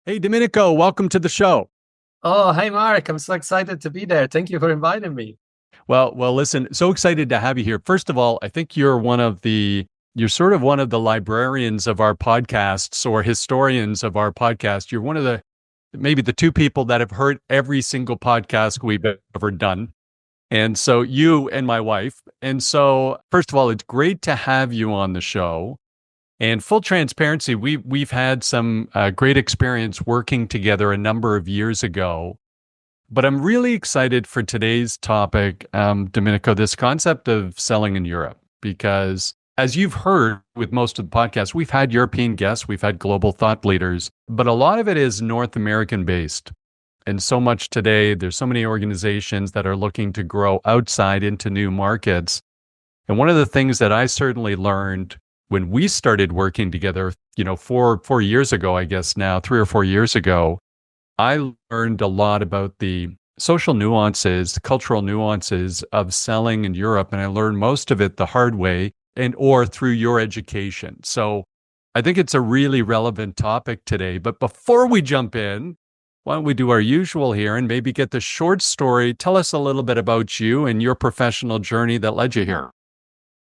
Hey, Domenico, welcome to the show. Oh, hey, Mark. I'm so excited to be there. Thank you for inviting me. Well, listen, so excited to have you here. First of all, I think you're sort of one of the librarians of our podcasts or historians of our podcast. You're one of maybe the two people that have heard every single podcast we've ever done. And so you and my wife. And so, first of all, it's great to have you on the show. And full transparency, we've had some great experience working together a number of years ago. But I'm really excited for today's topic, Domenico, this concept of selling in Europe, because as you've heard with most of the podcasts, we've had European guests, we've had global thought leaders, but a lot of it is North American based. And so much today, there's so many organizations that are looking to grow outside into new markets. And one of the things that I certainly learned when we started working together, 4 years ago, I guess now, 3 or 4 years ago, I learned a lot about the social nuances, the cultural nuances of selling in Europe. And I learned most of it the hard way or through your education. So I think it's a really relevant topic today. But before we jump in, why don't we do our usual here and maybe get the short story? Tell us a little bit about you and your professional journey that led you here.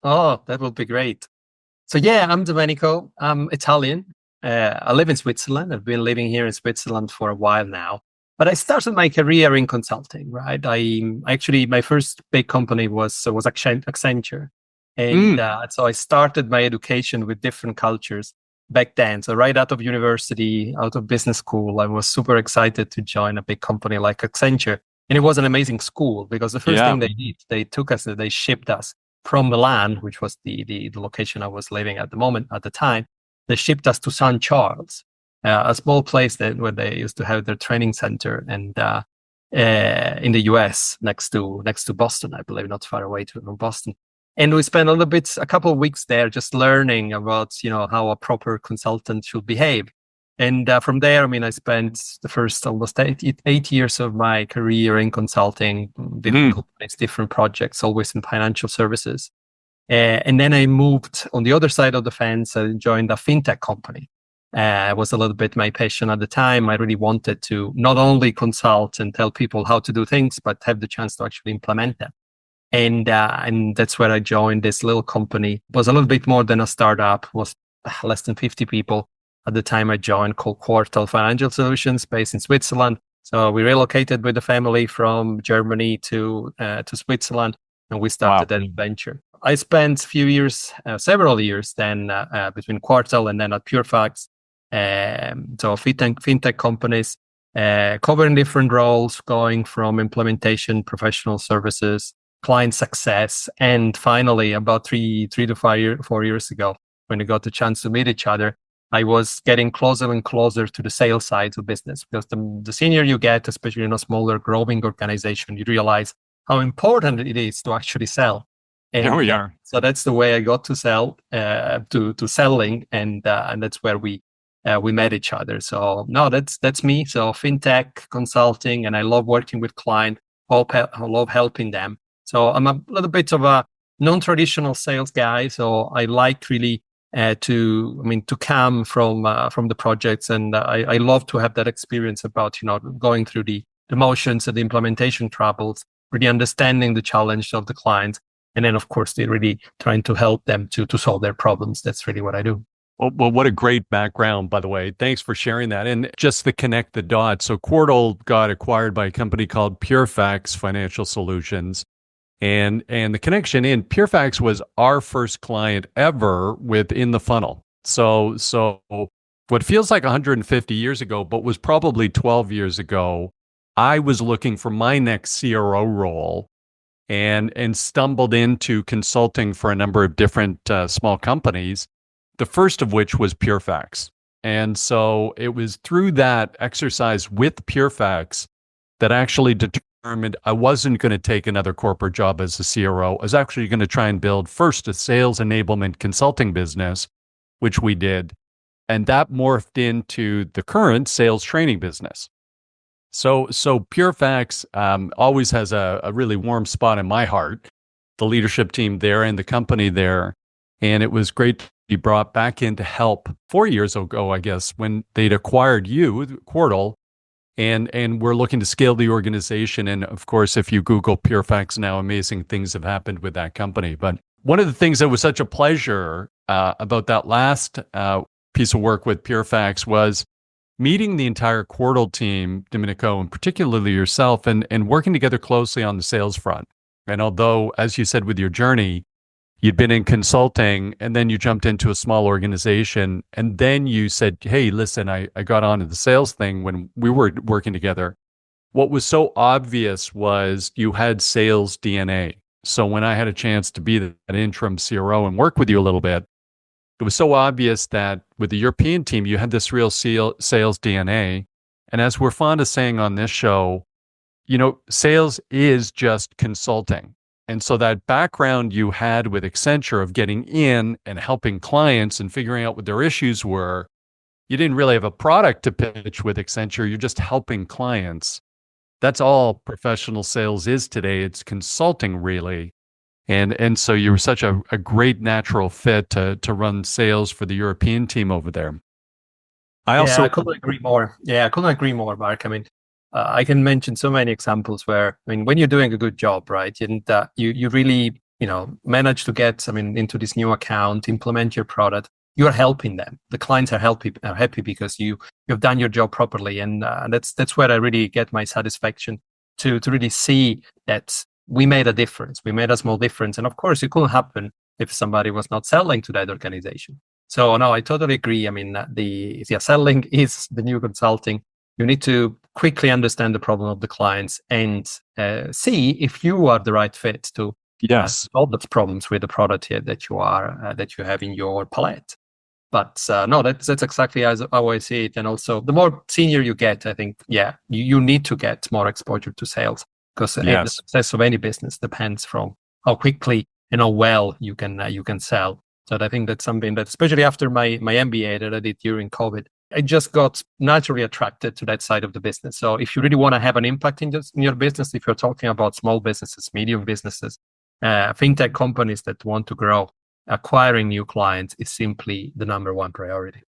Oh, that would be great. So yeah, I'm Domenico. I'm Italian. I live in Switzerland. I've been living here in Switzerland for a while now. But I started my career in consulting, right? My first big company was Accenture. And so I started my education with different cultures back then. So right out of university, out of business school, I was super excited to join a big company like Accenture. And it was an amazing school because the first thing they did, they shipped us from Milan, which was the location I was living at the time. They shipped us to St. Charles, a small place where they used to have their training center, and in the US, next to Boston, I believe, not far away from Boston. And we spent a couple of weeks there, just learning about how a proper consultant should behave. And from there, I spent the first almost 8 years of my career in consulting, different companies, different projects, always in financial services. And then I moved on the other side of the fence and joined a fintech company. It was a little bit my passion at the time. I really wanted to not only consult and tell people how to do things, but have the chance to actually implement them. And that's where I joined this little company. It was a little bit more than a startup. It was less than 50 people at the time I joined, called Quartal Financial Solutions, based in Switzerland. So we relocated with the family from Germany to Switzerland, and we started that venture. I spent several years then between Quartal and then at PureFacts. So fintech companies, covering different roles, going from implementation, professional services, client success, and finally, about 4 years ago, when we got the chance to meet each other, I was getting closer and closer to the sales side of business, because the senior you get, especially in a smaller growing organization, you realize how important it is to actually sell. And here we are. So that's the way I got to to selling, and that's where we met each other. So no, that's me. So fintech consulting, and I love working with clients. I love helping them. So I'm a little bit of a non-traditional sales guy. So I like really to come from the projects, and I love to have that experience about going through the motions and the implementation troubles, really understanding the challenge of the client, and then of course they're really trying to help them to solve their problems. That's really what I do. Well, what a great background, by the way. Thanks for sharing that. And just to connect the dots, so Quartal got acquired by a company called PureFacts Financial Solutions. And the connection in PureFacts was our first client ever within the funnel. So what feels like 150 years ago, but was probably 12 years ago, I was looking for my next CRO role and stumbled into consulting for a number of different small companies, the first of which was PureFacts. And so it was through that exercise with PureFacts that actually determined I wasn't going to take another corporate job as a CRO. I was actually going to try and build first a sales enablement consulting business, which we did. And that morphed into the current sales training business. So PureFacts always has a really warm spot in my heart, the leadership team there and the company there. And it was great to be brought back in to help 4 years ago, I guess, when they'd acquired you, Quartal, and we're looking to scale the organization. And of course, if you Google PureFacts now, amazing things have happened with that company. But one of the things that was such a pleasure about that last piece of work with PureFacts was meeting the entire Quartal team, Domenico, and particularly yourself, and working together closely on the sales front. And although, as you said with your journey, you'd been in consulting and then you jumped into a small organization and then you said, hey, listen, I got onto the sales thing when we were working together. What was so obvious was you had sales DNA. So when I had a chance to be that interim CRO and work with you a little bit, it was so obvious that with the European team, you had this real sales DNA. And as we're fond of saying on this show, sales is just consulting. And so that background you had with Accenture of getting in and helping clients and figuring out what their issues were, you didn't really have a product to pitch with Accenture. You're just helping clients. That's all professional sales is today. It's consulting, really. And so you were such a great natural fit to run sales for the European team over there. I couldn't agree more. Yeah, I couldn't agree more, Mark. I mean, I can mention so many examples where, I mean, when you're doing a good job, right, and you really, manage to get, into this new account, implement your product, you are helping them. The clients are happy because you've done your job properly, and that's where I really get my satisfaction to really see that we made a difference. We made a small difference, and of course, it couldn't happen if somebody was not selling to that organization. So no, I totally agree. I mean, the selling is the new consulting. You need to quickly understand the problem of the clients and see if you are the right fit to solve those problems with the product here that you have in your palette. But no, that's exactly how I see it. And also, the more senior you get, I think, you need to get more exposure to sales because the success of any business depends from how quickly and how well you can sell. So I think that's something that, especially after my MBA that I did during COVID, I just got naturally attracted to that side of the business. So if you really want to have an impact in your business, if you're talking about small businesses, medium businesses, fintech companies that want to grow, acquiring new clients is simply the number one priority.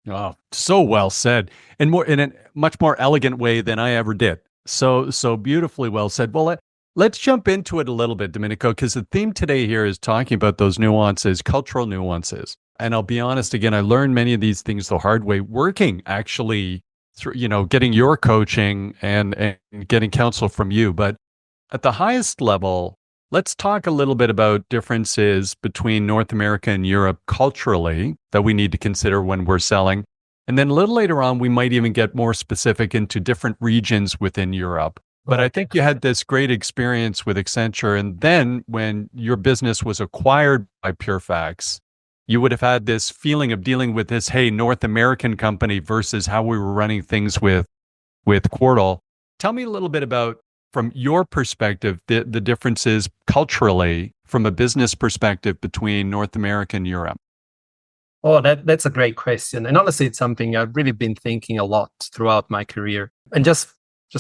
Oh, so well said, and more in a much more elegant way than I ever did. So beautifully well said. Well, let's jump into it a little bit, Domenico, because the theme today here is talking about those nuances, cultural nuances. And I'll be honest, again, I learned many of these things the hard way, working actually through, getting your coaching and getting counsel from you. But at the highest level, let's talk a little bit about differences between North America and Europe culturally that we need to consider when we're selling. And then a little later on, we might even get more specific into different regions within Europe. But I think you had this great experience with Accenture. And then when your business was acquired by PureFacts, you would have had this feeling of dealing with this, North American company versus how we were running things with Quartal. Tell me a little bit about, from your perspective, the differences culturally from a business perspective between North America and Europe. Oh, that's a great question. And honestly, it's something I've really been thinking a lot throughout my career. And just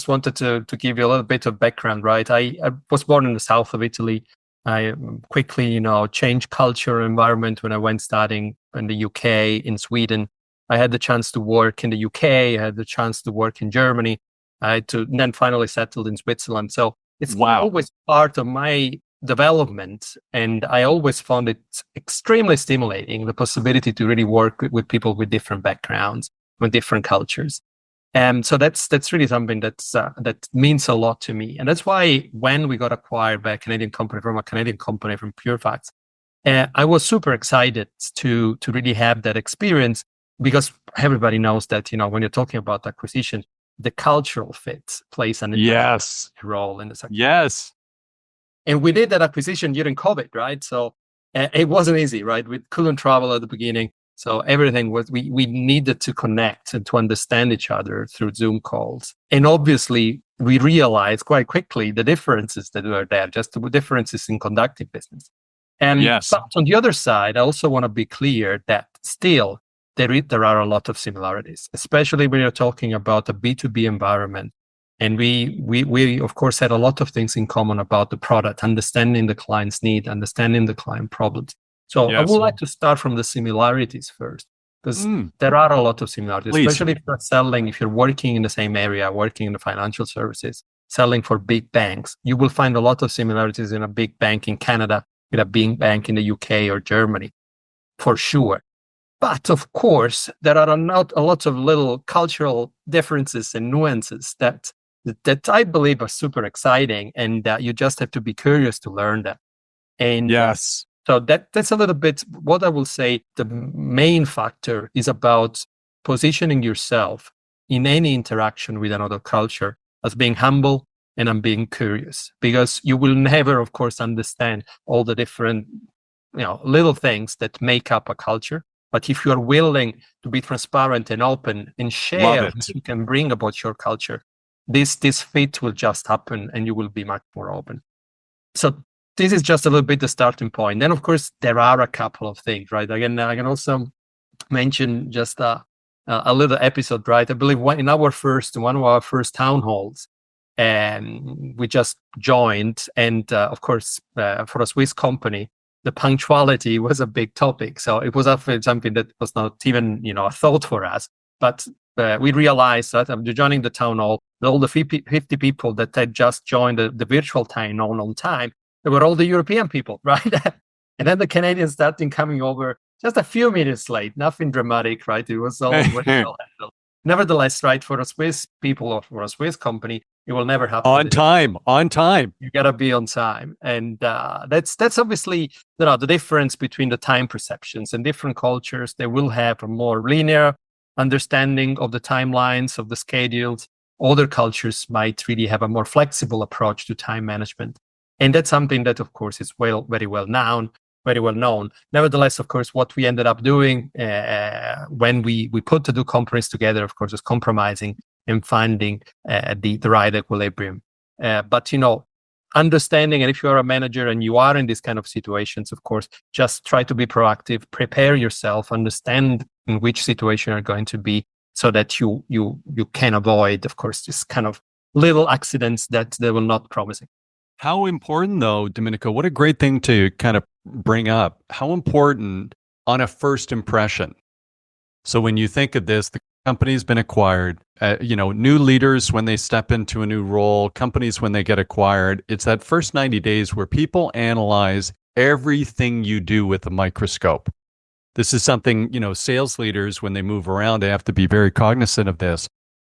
wanted to give you a little bit of background, right? I was born in the south of Italy. I quickly, changed culture environment when I went studying in the UK, in Sweden. I had the chance to work in the UK. I had the chance to work in Germany. I had to then finally settled in Switzerland. So it's always part of my development. And I always found it extremely stimulating, the possibility to really work with people with different backgrounds, with different cultures. So that's really something that means a lot to me. And that's why when we got acquired by a Canadian company from PureFacts, I was super excited to really have that experience, because everybody knows that, when you're talking about acquisition, the cultural fit plays an important role in the success. Yes. And we did that acquisition during COVID, right? So it wasn't easy, right? We couldn't travel at the beginning. So everything was, we needed to connect and to understand each other through Zoom calls. And obviously, we realized quite quickly the differences that were there, just the differences in conducting business. And but on the other side, I also want to be clear that still there are a lot of similarities, especially when you're talking about a B2B environment. And we of course had a lot of things in common about the product, understanding the client's need, understanding the client problems. So I Yes. would like to start from the similarities first, because there are a lot of similarities, Please. especially if you're selling, if you're working in the same area, working in the financial services, selling for big banks. You will find a lot of similarities in a big bank in Canada with a big bank in the UK or Germany, for sure. But of course, there are not a lot of little cultural differences and nuances that I believe are super exciting, and you just have to be curious to learn them. And yes. So that's a little bit what I will say. The main factor is about positioning yourself in any interaction with another culture as being humble and I'm being curious, because you will never, of course, understand all the different, little things that make up a culture. But if you are willing to be transparent and open and share what you can bring about your culture, this fit will just happen and you will be much more open. So this is just a little bit the starting point. Then, of course, there are a couple of things, right? Again, I can also mention just a little episode, right? I believe one of our first town halls, and we just joined. And of course, for a Swiss company, the punctuality was a big topic. So it was something that was not even, a thought for us. But we realized that after joining the town hall, all the 50 people that had just joined the virtual town hall on time, they were all the European people, right? And then the Canadians started coming over just a few minutes late, nothing dramatic, right? It was all well handled. Nevertheless, right, for a Swiss people or for a Swiss company, it will never happen. On time. You gotta be on time, and that's obviously the difference between the time perceptions and different cultures. They will have a more linear understanding of the timelines of the schedules. Other cultures might really have a more flexible approach to time management, and that's something that, of course, is very well known. Nevertheless, of course, what we ended up doing when we put the two companies together, of course, is compromising and finding the right equilibrium. But understanding, and if you are a manager and you are in these kind of situations, of course, just try to be proactive, prepare yourself, understand in which situation you're going to be, so that you can avoid, of course, this kind of little accidents that they will not promising. How important, though, Domenico, what a great thing to kind of bring up. How important on a first impression. So when you think of this, the company's been acquired, new leaders when they step into a new role, companies when they get acquired, it's that first 90 days where people analyze everything you do with a microscope. This is something, sales leaders, when they move around, they have to be very cognizant of this.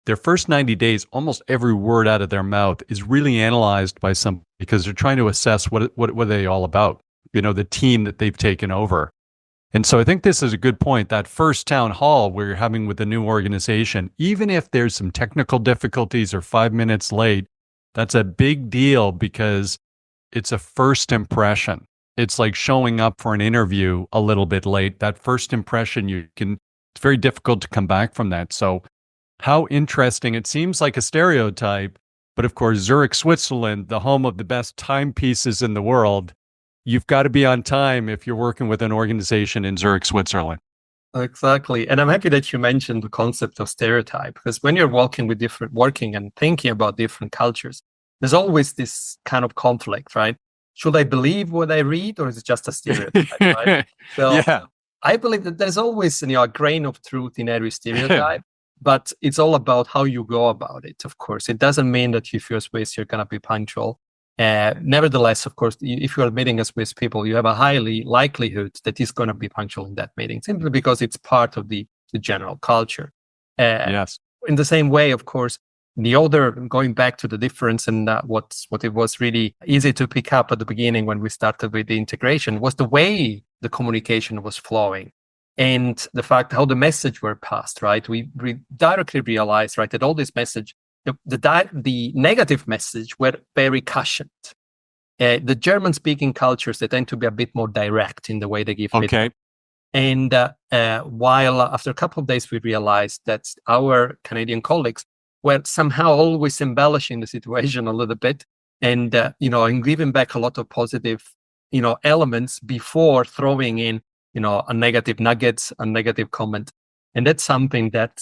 Their first 90 days, almost every word out of their mouth is really analyzed by some, because they're trying to assess what are they all about, the team that they've taken over. And so I think this is a good point. That first town hall where you're having with the new organization, even if there's some technical difficulties or 5 minutes late, that's a big deal, because it's a first impression. It's like showing up for an interview a little bit late. That first impression, it's very difficult to come back from that. So how interesting. It seems like a stereotype, but of course, Zurich, Switzerland, the home of the best timepieces in the world, you've got to be on time if you're working with an organization in Zurich, Switzerland. Exactly. And I'm happy that you mentioned the concept of stereotype, because when you're working and thinking about different cultures, there's always this kind of conflict, right? Should I believe what I read, or is it just a stereotype, right? So yeah. I believe that there's always a grain of truth in every stereotype. But it's all about how you go about it, of course. It doesn't mean that if you're Swiss, you're going to be punctual. Nevertheless, of course, if you're meeting a Swiss people, you have a highly likelihood that he's going to be punctual in that meeting, simply because it's part of the general culture. Yes. In the same way, of course, going back to the difference, and what it was really easy to pick up at the beginning when we started with the integration, was the way the communication was flowing. And the fact how the message were passed, right? We directly realized, right, that all this message, the negative message were very cushioned. The German-speaking cultures, they tend to be a bit more direct in the way they give feedback. And while after a couple of days, we realized that our Canadian colleagues were somehow always embellishing the situation a little bit, and and giving back a lot of positive, elements before throwing in a negative nuggets, a negative comment. And that's something that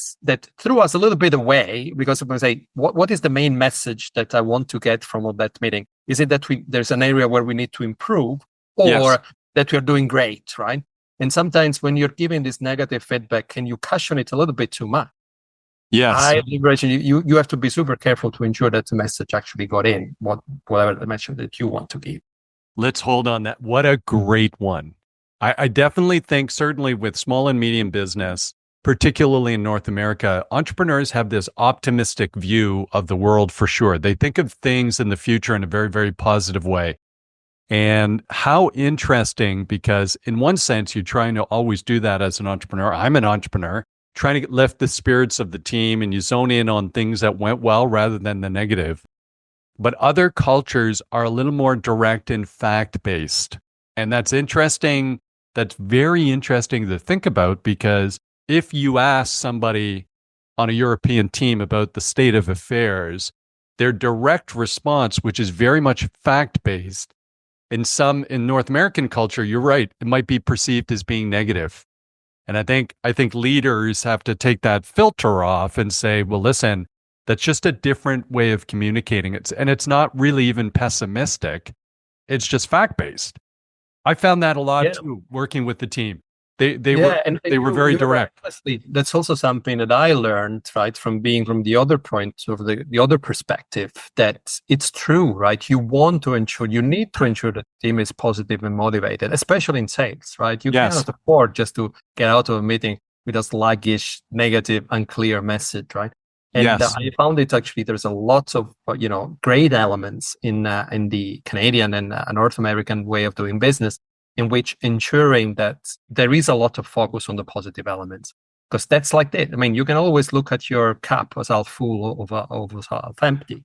threw us a little bit away, because we say, what is the main message that I want to get from that meeting? Is it that there's an area where we need to improve, or Yes. that we're doing great, right? And sometimes when you're giving this negative feedback, can you cushion it a little bit too much? Yes. You have to be super careful to ensure that the message actually got in, whatever the message that you want to give. Let's hold on that. What a great one. I definitely think, certainly with small and medium business, particularly in North America, entrepreneurs have this optimistic view of the world for sure. They think of things in the future in a very, very positive way. And how interesting, because in one sense, you're trying to always do that as an entrepreneur. I'm an entrepreneur, trying to lift the spirits of the team, and you zone in on things that went well rather than the negative. But other cultures are a little more direct and fact-based. And that's interesting. That's very interesting to think about, because if you ask somebody on a European team about the state of affairs, their direct response, which is very much fact-based, in North American culture, you're right, it might be perceived as being negative. And I think leaders have to take that filter off and say, well, listen, that's just a different way of communicating it. And it's not really even pessimistic. It's just fact-based. I found that a lot too, working with the team. They were very direct. Honestly, that's also something that I learned, right, from being from the other point of the other perspective, that it's true, right? You need to ensure that the team is positive and motivated, especially in sales, right? You cannot afford just to get out of a meeting with a sluggish, negative, unclear message, right? And I found it actually, there's a lot of great elements in the Canadian and North American way of doing business, in which ensuring that there is a lot of focus on the positive elements, because that's like that. I mean, you can always look at your cup as half full or as half empty.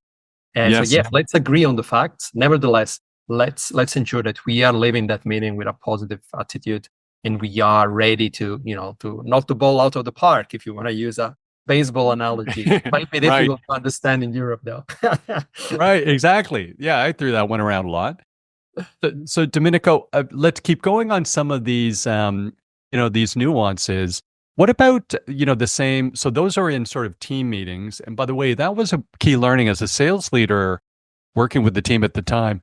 And so, let's agree on the facts. Nevertheless, let's ensure that we are leaving that meeting with a positive attitude, and we are ready to knock the ball out of the park, if you want to use a baseball analogy. It might be difficult to understand in Europe, though. Right, exactly. Yeah, I threw that one around a lot. So Domenico, let's keep going on some of these, these nuances. What about, the same? So those are in sort of team meetings. And by the way, that was a key learning as a sales leader working with the team at the time.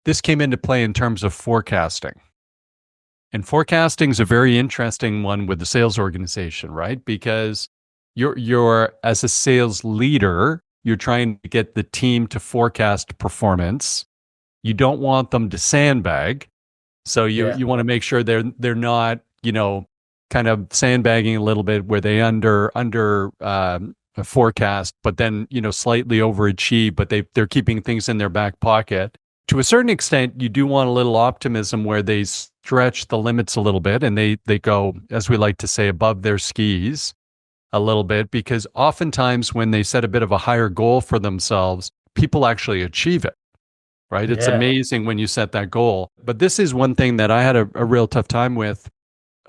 This came into play in terms of forecasting. And forecasting is a very interesting one with the sales organization, right? Because you're as a sales leader, you're trying to get the team to forecast performance. You don't want them to sandbag. So you want to make sure they're not, kind of sandbagging a little bit where they under forecast, but then, slightly overachieve, but they're keeping things in their back pocket. To a certain extent, you do want a little optimism where they stretch the limits a little bit and they go, as we like to say, above their skis a little bit, because oftentimes when they set a bit of a higher goal for themselves, people actually achieve it. Right? It's amazing when you set that goal. But this is one thing that I had a real tough time with,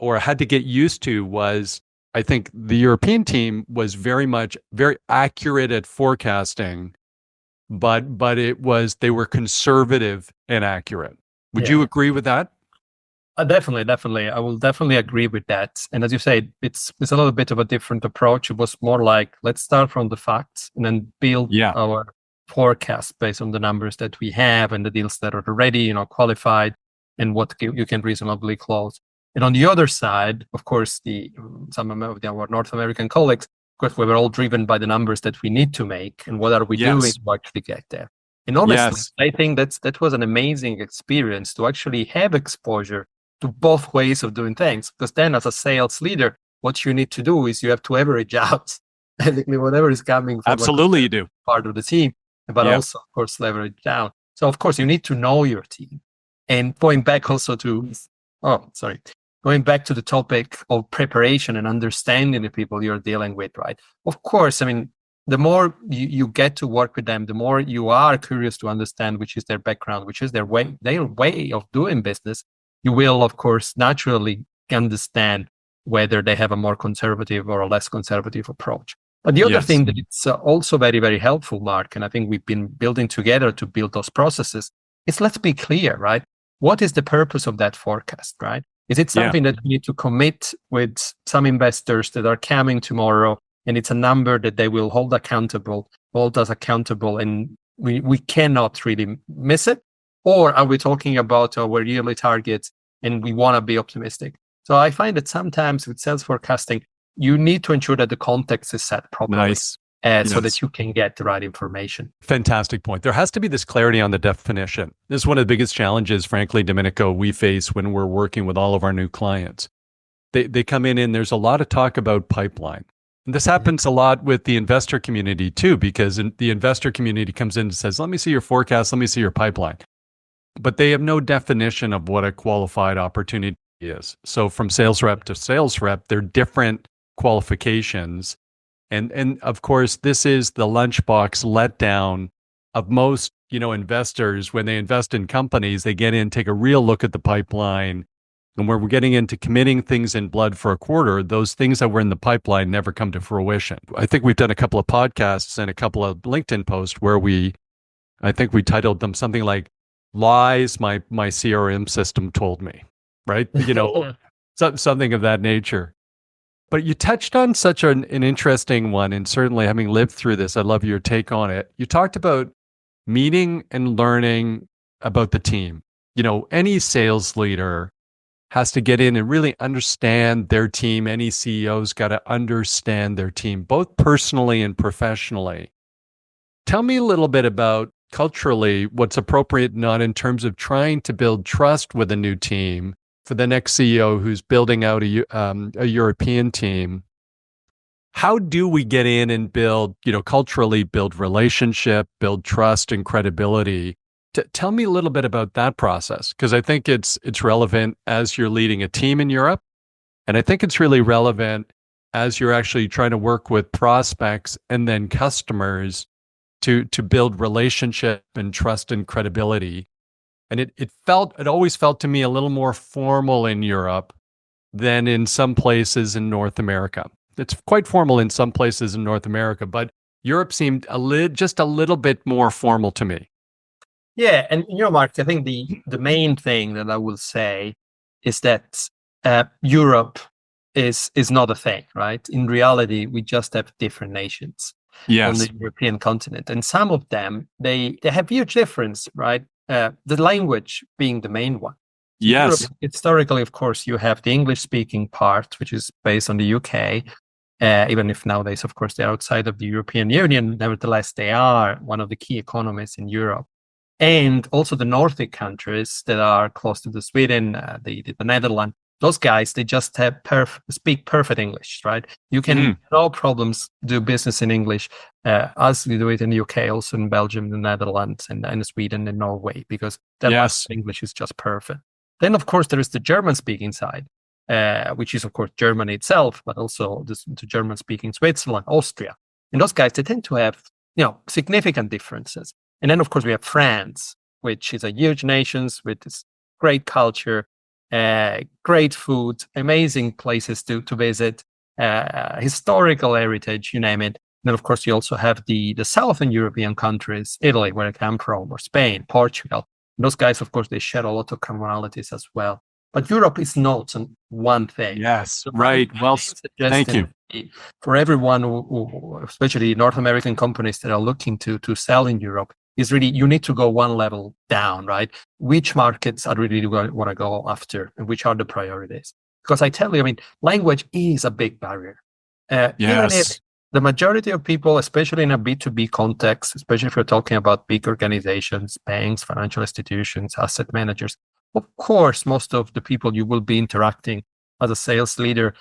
or had to get used to, was I think the European team was very accurate at forecasting, but they were conservative and accurate. Would you agree with that? Definitely. I will definitely agree with that. And as you say, it's a little bit of a different approach. It was more like, let's start from the facts and then build our forecast based on the numbers that we have and the deals that are already, qualified, and what you can reasonably close. And on the other side, of course, some of our North American colleagues, of course, we were all driven by the numbers that we need to make and what are we doing to actually get there. And honestly, I think that was an amazing experience to actually have exposure to both ways of doing things. Because then, as a sales leader, what you need to do is you have to average out basically whatever is coming from absolutely you do part of the team, but also, of course, leverage down. So, of course, you need to know your team. And going back also to, going back to the topic of preparation and understanding the people you're dealing with, right? Of course, I mean, the more you get to work with them, the more you are curious to understand which is their background, which is their way of doing business. You will, of course, naturally understand whether they have a more conservative or a less conservative approach. But the other thing that it's also very, very helpful, Mark, and I think we've been building together to build those processes, is let's be clear, right? What is the purpose of that forecast, right? Is it something that we need to commit with some investors that are coming tomorrow, and it's a number that they will hold us accountable, and we cannot really miss it? Or are we talking about our yearly targets and we want to be optimistic? So I find that sometimes with sales forecasting, you need to ensure that the context is set properly. Nice. So that you can get the right information. Fantastic point. There has to be this clarity on the definition. This is one of the biggest challenges, frankly, Domenico, we face when we're working with all of our new clients. They come in and there's a lot of talk about pipeline. And this happens a lot with the investor community too, because the investor community comes in and says, let me see your forecast, let me see your pipeline. But they have no definition of what a qualified opportunity is. So from sales rep to sales rep, they're different qualifications. And of course, this is the lunchbox letdown of most, investors. When they invest in companies, they get in, take a real look at the pipeline. And when we're getting into committing things in blood for a quarter, those things that were in the pipeline never come to fruition. I think we've done a couple of podcasts and a couple of LinkedIn posts where I think we titled them something like "Lies My CRM System Told Me," right? Something of that nature. But you touched on such an interesting one, and certainly having lived through this, I love your take on it. You talked about meeting and learning about the team. Any sales leader has to get in and really understand their team. Any CEO's got to understand their team, both personally and professionally. Tell me a little bit about culturally what's appropriate, not in terms of trying to build trust with a new team, for the next CEO who's building out a European team. How do we get in and build, culturally build relationship, build trust and credibility? Tell me a little bit about that process, because I think it's relevant as you're leading a team in Europe. And I think it's really relevant as you're actually trying to work with prospects and then customers to build relationship and trust and credibility. And it always felt to me a little more formal in Europe than in some places in North America. It's quite formal in some places in North America, but Europe seemed just a little bit more formal to me. Yeah, and Mark, I think the main thing that I will say is that Europe is not a thing, right? In reality, we just have different nations on the European continent, and some of them they have huge difference, right? The language being the main one. Yes. Europe, historically, of course, you have the English-speaking part, which is based on the UK. Even if nowadays, of course, they're outside of the European Union, nevertheless, they are one of the key economies in Europe. And also the Nordic countries that are close to the Sweden, the Netherlands, those guys, they just have speak perfect English, right? You can, no problems, do business in English, as we do it in the UK, also in Belgium, the Netherlands, and Sweden and Norway, because their English is just perfect. Then, of course, there is the German-speaking side, which is, of course, Germany itself, but also the German-speaking Switzerland, Austria. And those guys, they tend to have, significant differences. And then, of course, we have France, which is a huge nation with this great culture, great food, amazing places to visit, historical heritage, you name it. And then, of course, you also have the Southern European countries, Italy, where I come from, or Spain, Portugal. And those guys, of course, they share a lot of commonalities as well. But Europe is not one thing. Yes, so right. Well, thank you. For everyone, who, especially North American companies that are looking to sell in Europe, is really, you need to go one level down, right? Which markets I really want to go after, and which are the priorities? Because I tell you, language is a big barrier. Even if the majority of people, especially in a B2B context, especially if you're talking about big organizations, banks, financial institutions, asset managers, of course, most of the people you will be interacting as a sales leader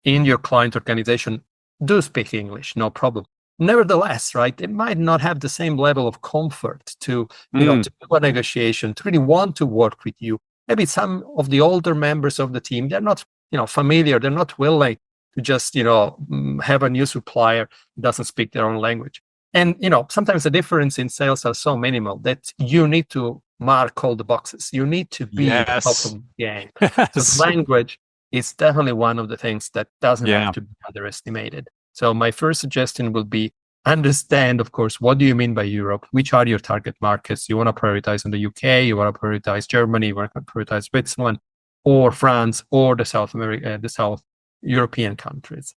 in your client organization do speak English, no problem. Nevertheless, right, they might not have the same level of comfort to do a negotiation, to really want to work with you. Maybe some of the older members of the team, they're not, familiar, they're not willing to just, have a new supplier who doesn't speak their own language. And, sometimes the difference in sales are so minimal that you need to mark all the boxes. You need to be top of the game. So language is definitely one of the things that doesn't have to be underestimated. So my first suggestion will be understand, of course, what do you mean by Europe? Which are your target markets? You want to prioritize on the UK, you want to prioritize Germany, you want to prioritize Switzerland, or France or the South European countries.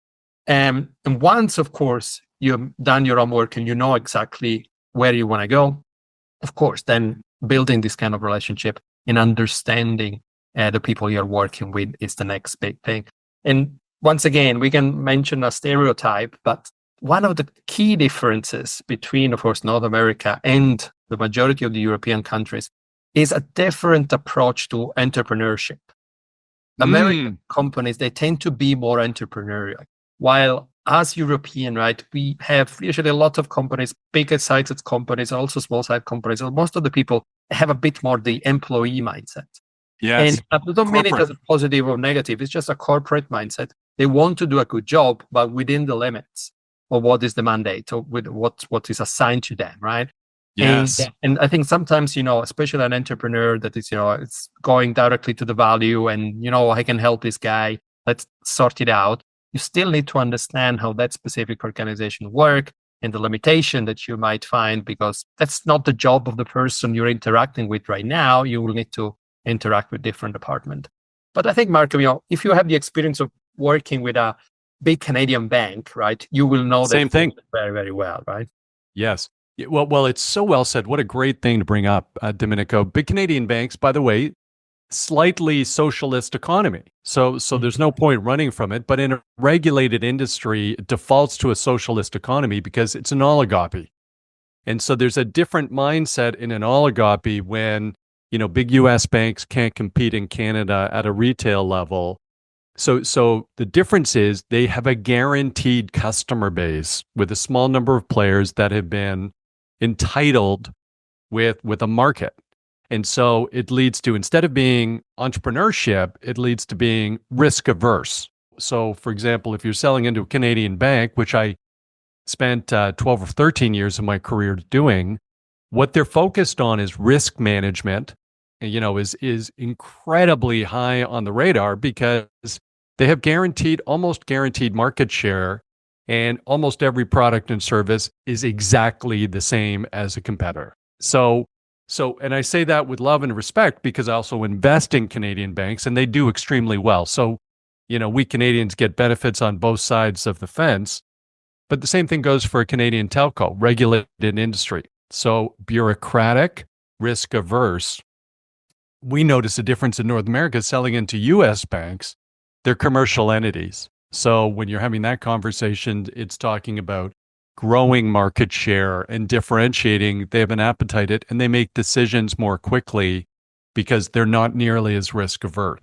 And once, of course, you've done your homework and you know exactly where you want to go, of course, then building this kind of relationship and understanding the people you're working with is the next big thing. And once again, we can mention a stereotype, but one of the key differences between, of course, North America and the majority of the European countries is a different approach to entrepreneurship. American companies, they tend to be more entrepreneurial, while as European, right, we have usually a lot of companies, bigger sized companies, also small sized companies. So most of the people have a bit more the employee mindset. Yes. And I don't mean it as a positive or negative. It's just a corporate mindset. They want to do a good job, but within the limits of what is the mandate or with what is assigned to them, right? Yes. And I think sometimes, especially an entrepreneur that is, it's going directly to the value and, I can help this guy. Let's sort it out. You still need to understand how that specific organization work and the limitation that you might find, because that's not the job of the person you're interacting with right now. You will need to interact with different department. But I think, Marco, if you have the experience of working with a big Canadian bank, right, you will know Same thing very, very well, right? Yes. Well, it's so well said. What a great thing to bring up, Domenico. Big Canadian banks, by the way, slightly socialist economy. So there's no point running from it. But in a regulated industry, it defaults to a socialist economy because it's an oligopoly. And so there's a different mindset in an oligopoly when, big US banks can't compete in Canada at a retail level. So the difference is they have a guaranteed customer base with a small number of players that have been entitled with a market. And so it leads to, instead of being entrepreneurship, it leads to being risk averse. So for example, if you're selling into a Canadian bank, which I spent 12 or 13 years of my career doing, what they're focused on is risk management, is incredibly high on the radar because they have almost guaranteed market share, and almost every product and service is exactly the same as a competitor. So, and I say that with love and respect because I also invest in Canadian banks and they do extremely well. So, we Canadians get benefits on both sides of the fence, but the same thing goes for a Canadian telco, regulated industry. So bureaucratic, risk averse. We notice a difference in North America selling into US banks. They're commercial entities. So when you're having that conversation, it's talking about growing market share and differentiating. They have an appetite and they make decisions more quickly because they're not nearly as risk averse.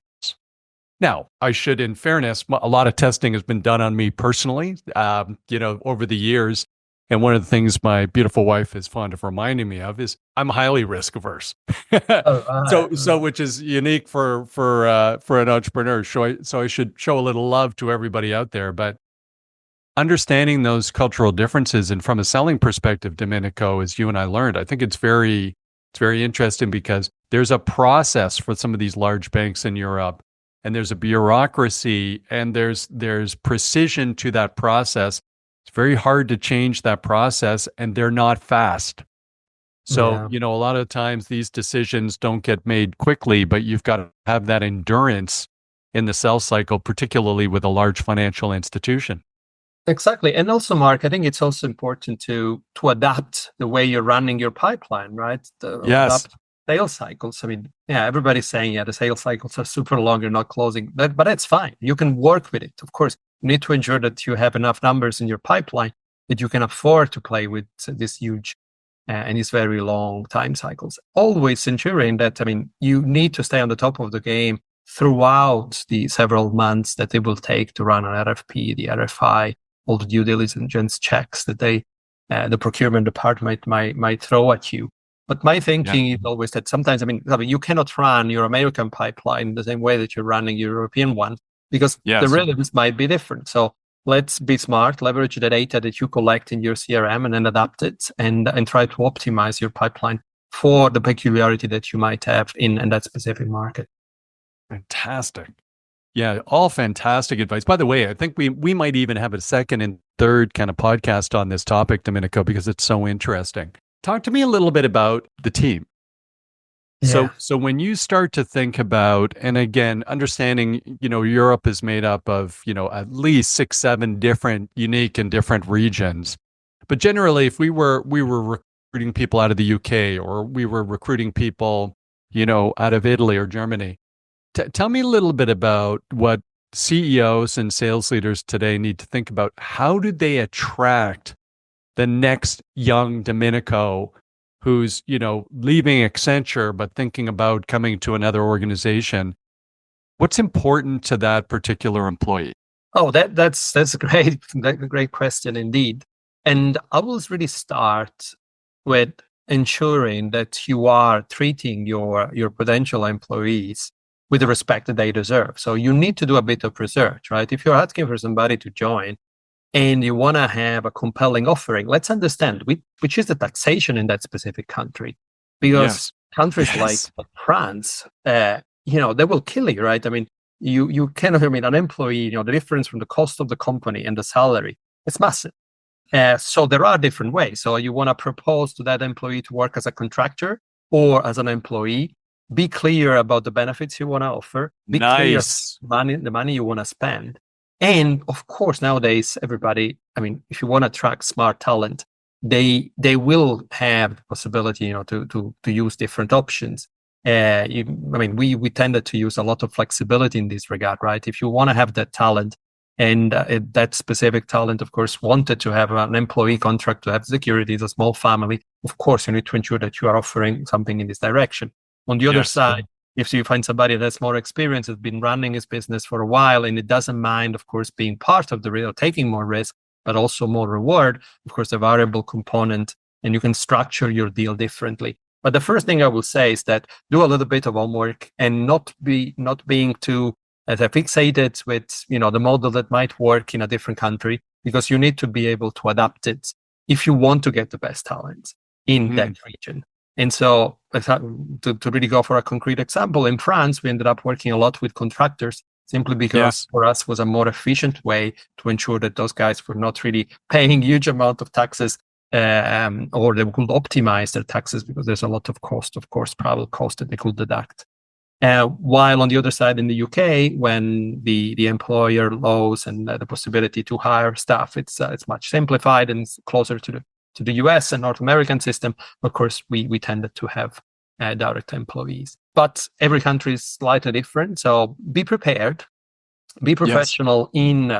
Now, I should, in fairness, a lot of testing has been done on me personally, over the years. And one of the things my beautiful wife is fond of reminding me of is I'm highly risk averse. So which is unique for an entrepreneur. So I should show a little love to everybody out there. But understanding those cultural differences, and from a selling perspective, Domenico, as you and I learned, I think it's very interesting because there's a process for some of these large banks in Europe, and there's a bureaucracy, and there's precision to that process. It's very hard to change that process, and they're not fast. So, a lot of times these decisions don't get made quickly, but you've got to have that endurance in the sales cycle, particularly with a large financial institution. Exactly. And also, Mark, I think it's also important to adapt the way you're running your pipeline, right? Yes. Adapt sales cycles. I mean, everybody's saying, the sales cycles are super long, you're not closing, but that's fine. You can work with it. Of course, you need to ensure that you have enough numbers in your pipeline that you can afford to play with this huge and these very long time cycles. Always ensuring that, you need to stay on the top of the game throughout the several months that it will take to run an RFP, the RFI, all the due diligence checks that the procurement department might throw at you. But my thinking is always that sometimes, you cannot run your American pipeline the same way that you're running your European one because the rhythms might be different. So let's be smart, leverage the data that you collect in your CRM and then adapt it and try to optimize your pipeline for the peculiarity that you might have in that specific market. Fantastic. Yeah, all fantastic advice. By the way, I think we might even have a second and third kind of podcast on this topic, Domenico, because it's so interesting. Talk to me a little bit about the team. So, Yeah. so when you start to think about, and again, understanding, Europe is made up of, at least 6, 7 different unique and different regions. But generally, if we were recruiting people out of the UK, or we were recruiting people, out of Italy or Germany, tell me a little bit about what CEOs and sales leaders today need to think about. How do they attract the next young Domenico who's, leaving Accenture but thinking about coming to another organization? What's important to that particular employee? Oh, that's a great great question indeed. And I will really start with ensuring that you are treating your potential employees with the respect that they deserve. So you need to do a bit of research, right? If you're asking for somebody to join and you want to have a compelling offering, let's understand which is the taxation in that specific country, Yes. because countries like Yes. France, they will kill you, right? I mean, you cannot. I mean, an employee, the difference from the cost of the company and the salary, it's massive. So there are different ways. So you want to propose to that employee to work as a contractor or as an employee. Be clear about the benefits you want to offer. Be clear Nice. the money you want to spend. And of course, nowadays, everybody, I mean, if you want to attract smart talent, they will have the possibility, to use different options. I mean, we tended to use a lot of flexibility in this regard, right? If you want to have that talent, and that specific talent, of course, wanted to have an employee contract to have security, it's a small family. Of course, you need to ensure that you are offering something in this direction. On the other Yes. side, if you find somebody that's more experienced, has been running his business for a while, and it doesn't mind, of course, being part of the real, taking more risk, but also more reward, of course, a variable component, and you can structure your deal differently. But the first thing I will say is that do a little bit of homework and not being too as I fixated with the model that might work in a different country, because you need to be able to adapt it if you want to get the best talent in that Mhm. region. And so to really go for a concrete example, in France, we ended up working a lot with contractors simply because Yes. for us was a more efficient way to ensure that those guys were not really paying huge amount of taxes, or they could optimize their taxes, because there's a lot of cost, of course, travel cost that they could deduct. While on the other side in the UK, when the employer laws and the possibility to hire staff, it's much simplified and it's closer to the US and North American system. Of course, we tended to have direct employees, but every country is slightly different. So be prepared, be Yes. professional in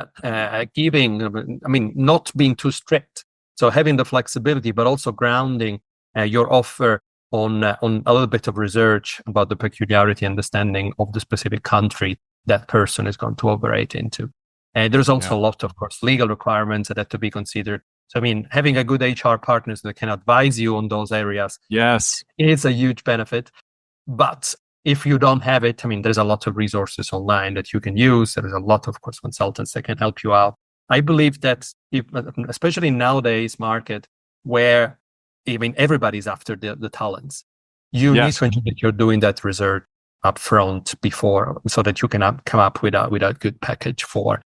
giving. I mean, not being too strict. So having the flexibility, but also grounding your offer on a little bit of research about the peculiarity understanding of the specific country that person is going to operate into. There's Yeah. also a lot of course legal requirements that have to be considered. So I mean, having a good HR partners that can advise you on those areas Yes. is a huge benefit. But if you don't have it, I mean, there's a lot of resources online that you can use. There's a lot of course consultants that can help you out. I believe that if, especially nowadays market where I mean everybody's after the talents, you need Yes. to ensure that you're doing that research upfront before, so that you can come up with a good package for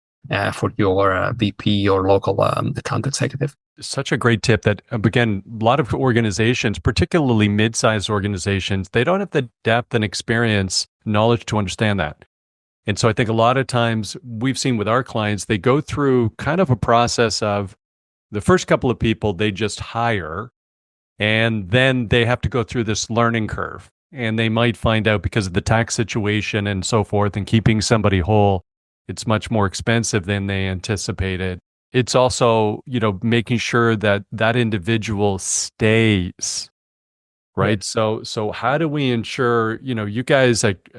your VP or local account executive. Such a great tip that, again, a lot of organizations, particularly mid-sized organizations, they don't have the depth and experience, knowledge to understand that. And so I think a lot of times we've seen with our clients, they go through kind of a process of the first couple of people they just hire, and then they have to go through this learning curve. And they might find out, because of the tax situation and so forth, and keeping somebody whole, it's much more expensive than they anticipated. It's also, making sure that that individual stays, Yeah. right? So how do we ensure, you guys, like,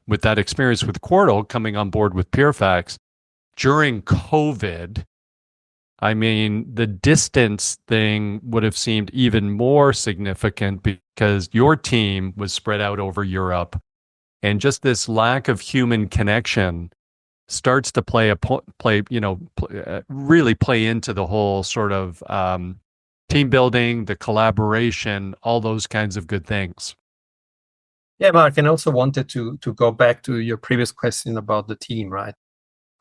with that experience with Quartal coming on board with PeerFax during COVID, I mean, the distance thing would have seemed even more significant because your team was spread out over Europe, and just this lack of human connection starts to really play into the whole sort of team building, the collaboration, all those kinds of good things. Yeah, Mark, and I also wanted to go back to your previous question about the team, right?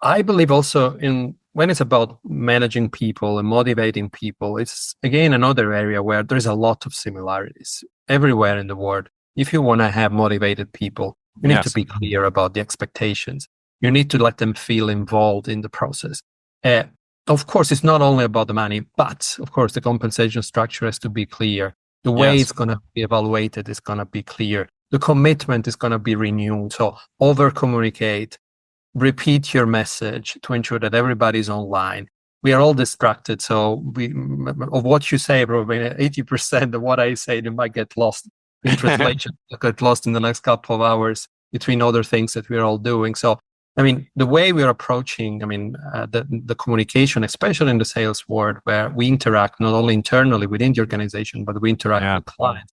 I believe also in when it's about managing people and motivating people, it's again another area where there's a lot of similarities everywhere in the world. if you want to have motivated people, you need to Yes. be clear about the expectations. You need to let them feel involved in the process. Of course, it's not only about the money, but of course, the compensation structure has to be clear. The way Yes. it's going to be evaluated is going to be clear. The commitment is going to be renewed. So over communicate, repeat your message to ensure that everybody's online. We are all distracted. So of what you say, probably 80% of what I say, they might get lost in translation, get lost in the next couple of hours between other things that we're all doing. So, I mean, the way we're approaching, I mean, the communication, especially in the sales world, where we interact not only internally within the organization, but we interact with clients.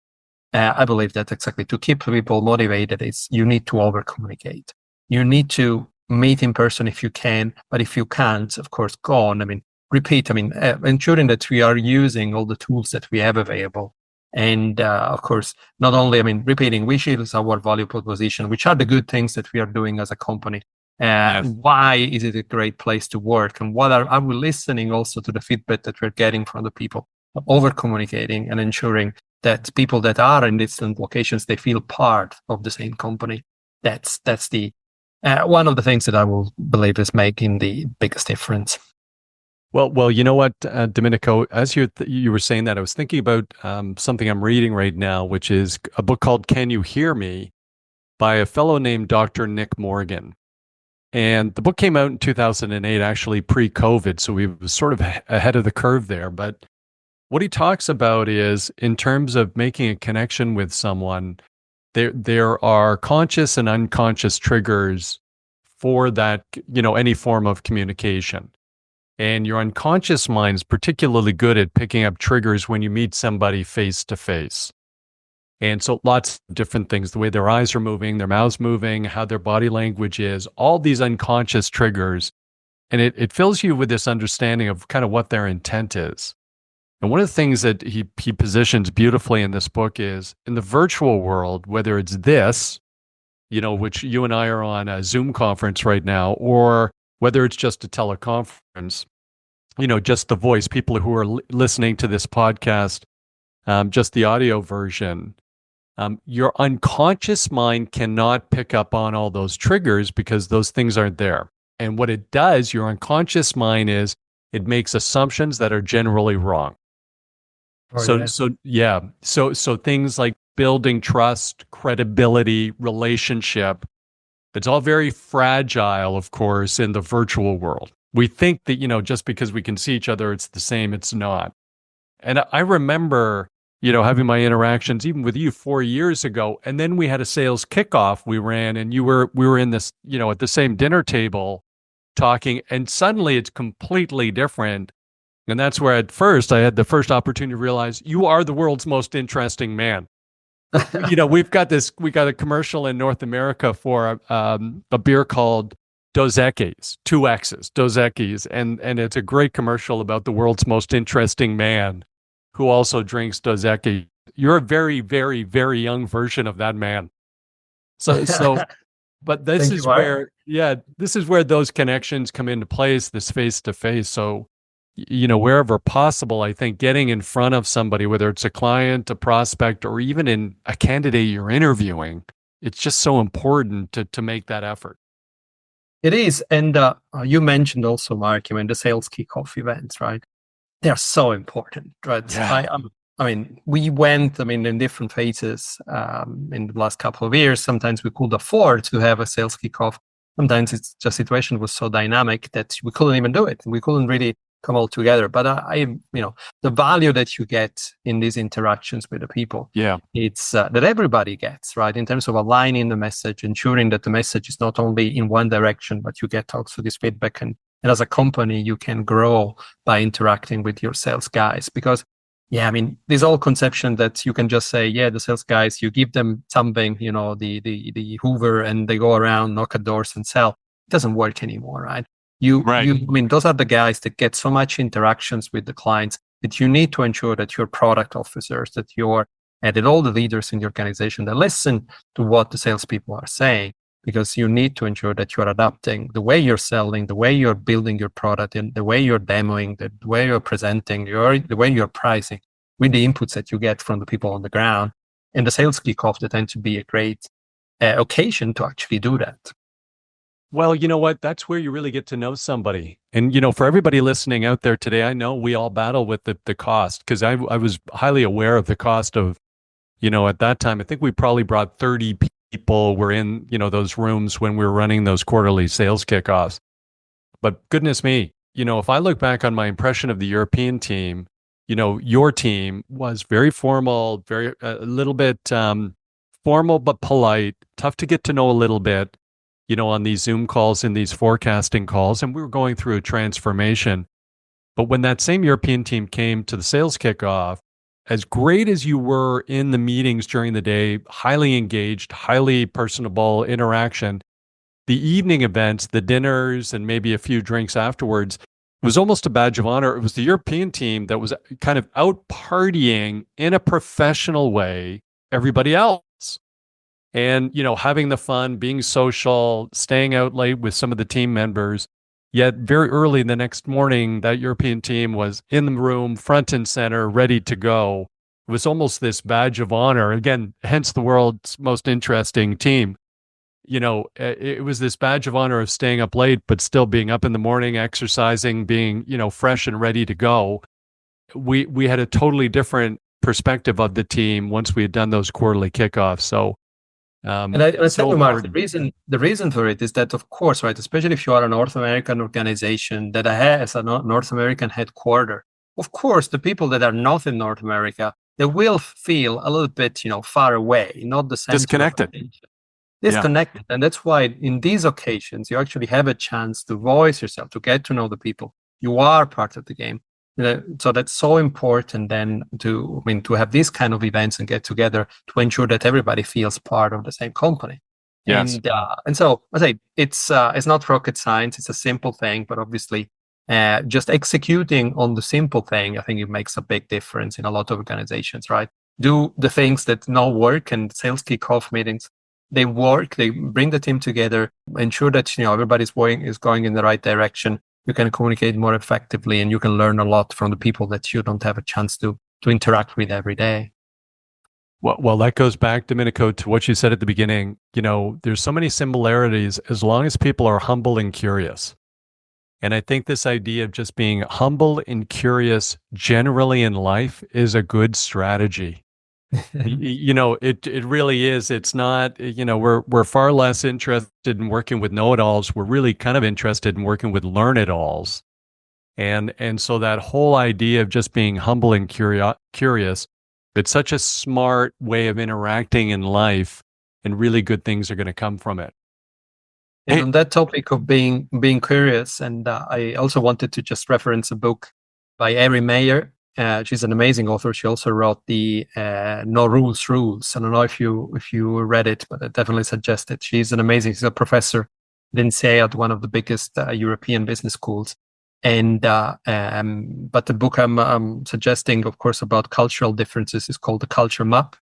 I believe that exactly to keep people motivated is you need to over communicate. You need to meet in person if you can, but if you can't, of course, go on. I mean, repeat. I mean, ensuring that we are using all the tools that we have available. And of course, not only, I mean, repeating which is our value proposition, which are the good things that we are doing as a company. Why is it a great place to work? And what are we listening also to the feedback that we're getting from the people, over communicating and ensuring that people that are in distant locations, they feel part of the same company. That's the one of the things that I will believe is making the biggest difference. Well, you know what, Domenico, as you were saying that, I was thinking about something I'm reading right now, which is a book called Can You Hear Me by a fellow named Dr. Nick Morgan. And the book came out in 2008, actually pre-COVID, so we were sort of ahead of the curve there. But what he talks about is, in terms of making a connection with someone, there are conscious and unconscious triggers for that, any form of communication. And your unconscious mind is particularly good at picking up triggers when you meet somebody face to face. And so lots of different things, the way their eyes are moving, their mouths moving, how their body language is, all these unconscious triggers. And it fills you with this understanding of kind of what their intent is. And one of the things that he positions beautifully in this book is, in the virtual world, whether it's this, which you and I are on a Zoom conference right now, or whether it's just a teleconference, just the voice, people who are listening to this podcast, just the audio version, your unconscious mind cannot pick up on all those triggers because those things aren't there. And what it does, your unconscious mind, is it makes assumptions that are generally wrong. So things like building trust, credibility, relationship, it's all very fragile, of course, in the virtual world. We think that, just because we can see each other, it's the same. It's not. And I remember, having my interactions even with you 4 years ago. And then we had a sales kickoff we ran, and we were in this, at the same dinner table talking, and suddenly it's completely different. And that's where at first I had the first opportunity to realize you are the world's most interesting man. We got a commercial in North America for a beer called Dos Equis, 2 X's, Dos Equis. And it's a great commercial about the world's most interesting man who also drinks Dos Equis. You're a very, very, very young version of that man. But this is where those connections come into place, this face to face. So, wherever possible, I think getting in front of somebody, whether it's a client, a prospect, or even in a candidate you're interviewing, it's just so important to make that effort. It is. And you mentioned also, Mark, the sales kickoff events, right? They're so important, right? Yeah. We went, in different phases in the last couple of years. Sometimes we could afford to have a sales kickoff. Sometimes it's just situation was so dynamic that we couldn't even do it. We couldn't really come all together. But the value that you get in these interactions with the people, it's that everybody gets, right? In terms of aligning the message, ensuring that the message is not only in one direction, but you get also this feedback. And as a company, you can grow by interacting with your sales guys. Because, this whole conception that you can just say, the sales guys, you give them something, the Hoover, and they go around, knock at doors and sell. It doesn't work anymore, right? Those are the guys that get so much interactions with the clients that you need to ensure that your product officers, that all the leaders in the organization, that listen to what the salespeople are saying, because you need to ensure that you are adapting the way you're selling, the way you're building your product, and the way you're demoing, the way you're presenting, the way you're pricing with the inputs that you get from the people on the ground. And the sales kickoff, they tend to be a great occasion to actually do that. Well, you know what? That's where you really get to know somebody. And, for everybody listening out there today, I know we all battle with the cost, because I was highly aware of the cost of, at that time, I think we probably brought 30 people were in, those rooms when we were running those quarterly sales kickoffs. But goodness me, if I look back on my impression of the European team, your team was very formal, very a little bit formal but polite, tough to get to know a little bit, on these Zoom calls and these forecasting calls. And we were going through a transformation. But when that same European team came to the sales kickoff, as great as you were in the meetings during the day, highly engaged, highly personable interaction, the evening events, the dinners, and maybe a few drinks afterwards was almost a badge of honor. It was the European team that was kind of out partying in a professional way everybody else. And, having the fun, being social, staying out late with some of the team members. Yet very early the next morning, that European team was in the room, front and center, ready to go. It was almost this badge of honor. Again, hence the world's most interesting team. It was this badge of honor of staying up late, but still being up in the morning, exercising, being, fresh and ready to go. We had a totally different perspective of the team once we had done those quarterly kickoffs. So, and I said to Mark, the reason for it is that, of course, right, especially if you are a North American organization that has a North American headquarter, of course, the people that are not in North America, they will feel a little bit, far away, not the center. Disconnected. And that's why in these occasions, you actually have a chance to voice yourself, to get to know the people. You are part of the game. So that's so important then to have these kind of events and get together to ensure that everybody feels part of the same company. Yes. And so I say it's not rocket science. It's a simple thing, but obviously just executing on the simple thing, I think it makes a big difference in a lot of organizations, right? Do the things that now work, and sales kickoff meetings, they work, they bring the team together, ensure that everybody's going in the right direction. You can communicate more effectively, and you can learn a lot from the people that you don't have a chance to interact with every day. Well, that goes back, Domenico, to what you said at the beginning. There's so many similarities as long as people are humble and curious. And I think this idea of just being humble and curious generally in life is a good strategy. It really is. It's not, we're far less interested in working with know-it-alls. We're really kind of interested in working with learn-it-alls. And so that whole idea of just being humble and curious, it's such a smart way of interacting in life, and really good things are going to come from it. And on that topic of being curious, and I also wanted to just reference a book by Erin Meyer. She's an amazing author. She also wrote the No Rules Rules. I don't know if you read it, but I definitely suggest it. She's a professor at INSEAD, one of the biggest European business schools. And but the book I'm suggesting, of course, about cultural differences is called The Culture Map.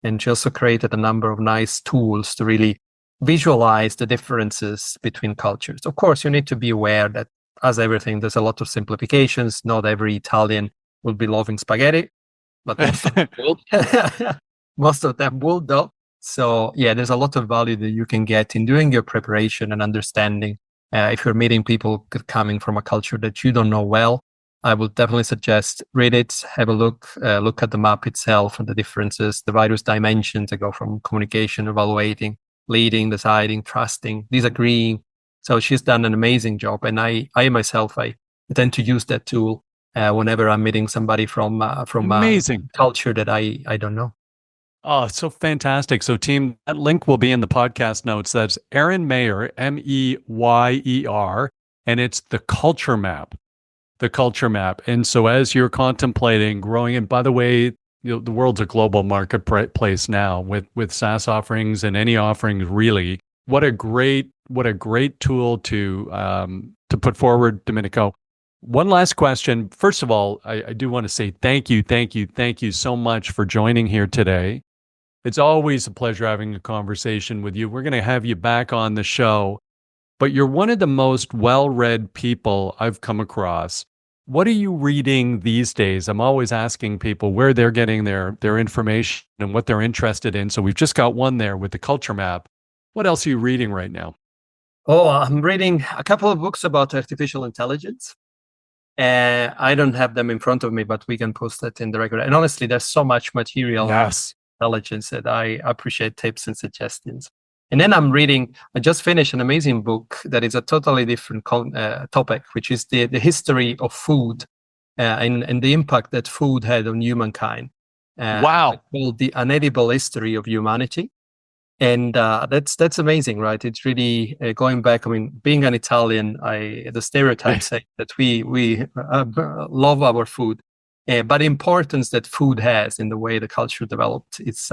And she also created a number of nice tools to really visualize the differences between cultures. Of course, you need to be aware that, as everything, there's a lot of simplifications. Not every Italian will be loving spaghetti, but most of them will though. So yeah, there's a lot of value that you can get in doing your preparation and understanding. If you're meeting people coming from a culture that you don't know well, I would definitely suggest read it, have a look at the map itself and the differences, the various dimensions that go from communication, evaluating, leading, deciding, trusting, disagreeing. So she's done an amazing job, and I myself tend to use that tool whenever I'm meeting somebody from amazing culture that I don't know. Oh, it's so fantastic. So team, that link will be in the podcast notes. That's Erin Meyer, Meyer, and it's the Culture Map. The Culture Map. And so as you're contemplating growing, and by the way, the world's a global marketplace now with SaaS offerings and any offerings really. What a great tool to put forward, Domenico. One last question. First of all, I do want to say thank you so much for joining here today. It's always a pleasure having a conversation with you. We're going to have you back on the show, but you're one of the most well-read people I've come across. What are you reading these days? I'm always asking people where they're getting their information and what they're interested in. So we've just got one there with the culture map. What else are you reading right now? Oh, I'm reading a couple of books about artificial intelligence. I don't have them in front of me, but we can post that in the record. And honestly, there's so much material on Yes. intelligence that I appreciate tips and suggestions. And then I just finished an amazing book that is a totally different topic, which is the history of food and the impact that food had on humankind. Wow. Called The Unedible History of Humanity. And that's amazing, right? It's really going back. I mean, being an Italian, the stereotypes say that we love our food, but the importance that food has in the way the culture developed, it's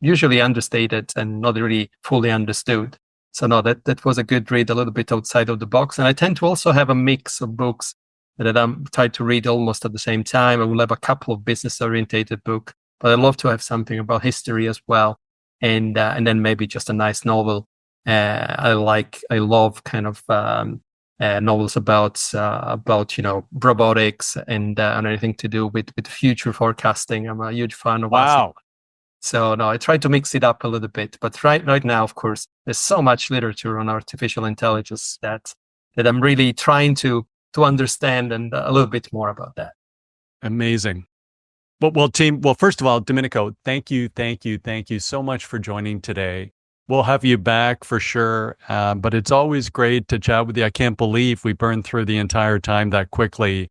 usually understated and not really fully understood. So no, that was a good read, a little bit outside of the box. And I tend to also have a mix of books that I'm trying to read almost at the same time. I will have a couple of business orientated books, but I love to have something about history as well. And then maybe just a nice novel. I love kind of novels about robotics and anything to do with future forecasting. I'm a huge fan of that. Wow. So no, I try to mix it up a little bit. But right now, of course, there's so much literature on artificial intelligence that I'm really trying to understand and a little bit more about that. Amazing. Well, team, first of all, Domenico, thank you so much for joining today. We'll have you back for sure, but it's always great to chat with you. I can't believe we burned through the entire time that quickly,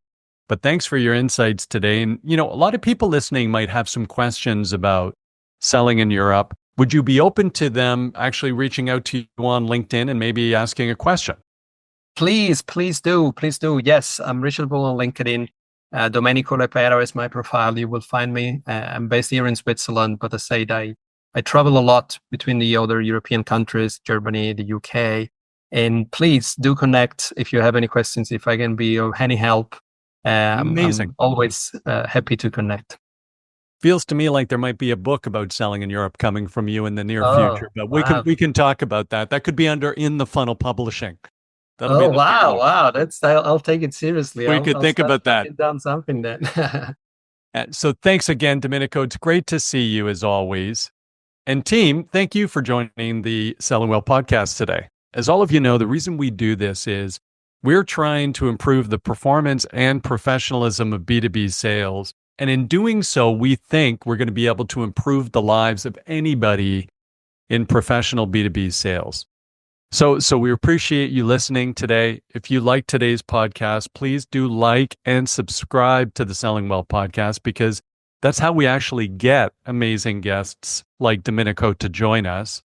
but thanks for your insights today. And, a lot of people listening might have some questions about selling in Europe. Would you be open to them actually reaching out to you on LinkedIn and maybe asking a question? Please do. Yes, I'm reachable on LinkedIn. Domenico Le Pera is my profile. You will find me. I'm based here in Switzerland, but as I said, I travel a lot between the other European countries, Germany, the UK. And please do connect if you have any questions, if I can be of any help. Amazing. I'm always happy to connect. Feels to me like there might be a book about selling in Europe coming from you in the near future, but wow. we can talk about that. That could be under In the Funnel Publishing. Wow! I'll take it seriously. We could think about that. Down something then. So thanks again, Domenico. It's great to see you as always. And team, thank you for joining the Selling Well podcast today. As all of you know, the reason we do this is we're trying to improve the performance and professionalism of B2B sales. And in doing so, we think we're going to be able to improve the lives of anybody in professional B2B sales. So we appreciate you listening today. If you like today's podcast, please do like and subscribe to the Selling Well podcast, because that's how we actually get amazing guests like Domenico to join us.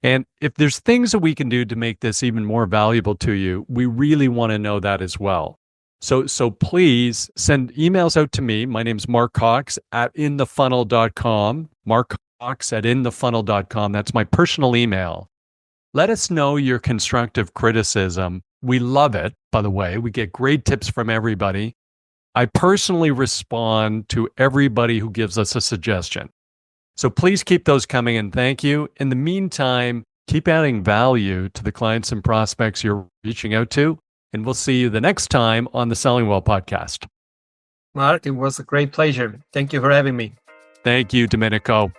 And if there's things that we can do to make this even more valuable to you, we really want to know that as well. So please send emails out to me. My name's Mark Cox at inthefunnel.com. Mark Cox at inthefunnel.com. That's my personal email. Let us know your constructive criticism. We love it, by the way. We get great tips from everybody. I personally respond to everybody who gives us a suggestion. So please keep those coming, and thank you. In the meantime, keep adding value to the clients and prospects you're reaching out to, and we'll see you the next time on the Selling Well podcast. Mark, it was a great pleasure. Thank you for having me. Thank you, Domenico.